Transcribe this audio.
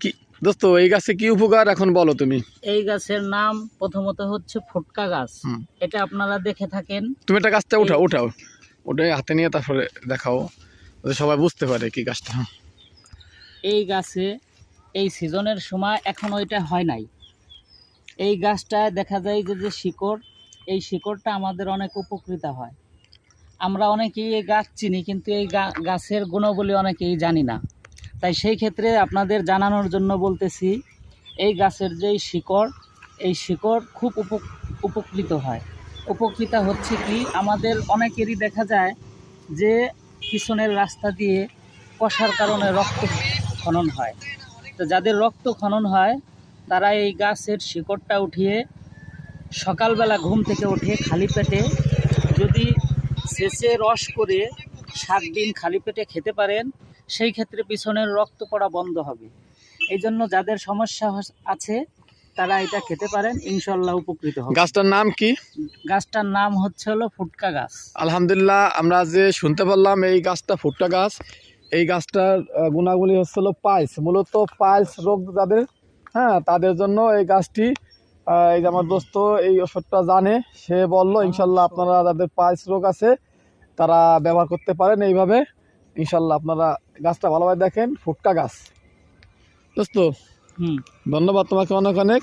কি দোস্ত এই গাছে কি উপকার এখন বলো তুমি? এই গাছের নাম প্রথমত হচ্ছে ফুটকা গাছ। এটা আপনারা দেখে থাকেন। তুমি একটা গাছটা উঠাও ওটাই হাতে নিয়ে তারপরে দেখাও, যাতে সবাই বুঝতে পারে কি গাছটা। এই গাছে এই সিজনের সময় এখন ওইটা হয় নাই। এই গাছটায় দেখা যায় যে শিকড়, এই শিকড়টা আমাদের অনেক উপকৃত হয়। আমরা অনেকেই এই গাছ চিনি, কিন্তু এই গাছের গুণাবলী অনেকেই জানি না। তাই সেই ক্ষেত্রে আপনাদের জানানোর জন্য বলতেছি, এই গাছের যেই শিকড়, এই শিকড় খুব উপকৃত হয়। উপকৃত হচ্ছে কি, আমাদের অনেকেরই দেখা যায় যে পিছনের রাস্তা দিয়ে কষার কারণে রক্ত খনন হয়। তো যাদের রক্ত খনন হয় তারা এই গাছের শিকড়টা উঠিয়ে সকালবেলা ঘুম থেকে উঠে খালি পেটে যদি ছেঁচে রস করে 7 দিন খালি পেটে খেতে পারেন, সেই ক্ষেত্রে পিছনের রক্ত পড়া বন্ধ হবে। এই জন্য যাদের সমস্যা আছে তারা এটা খেতে পারেন, ইনশাল্লাহ উপকৃত হবে। গাছটার নাম কি? গাছটার নাম হচ্ছে হলো ফুটকা গাছ। আলহামদুলিল্লাহ, আমরা যে শুনতে পারলাম এই গাছটা ফুটকা গাছ। এই গাছটার গুণাগুলি হচ্ছে হলো পাইলস, মূলত পাইলস রোগ যাদের, হ্যাঁ, তাদের জন্য এই গাছটি, এই যে আমার দোস্ত এই ওষুধটা জানে, সে বললো ইনশাল্লাহ আপনারা যাদের পাইলস রোগ আছে তারা ব্যবহার করতে পারেন এইভাবে। ইনশাল্লাহ আপনারা গাছটা ভালোভাবে দেখেন, ফুটকা গাছ। দোস্ত ধন্যবাদ তোমাকে অনেক অনেক।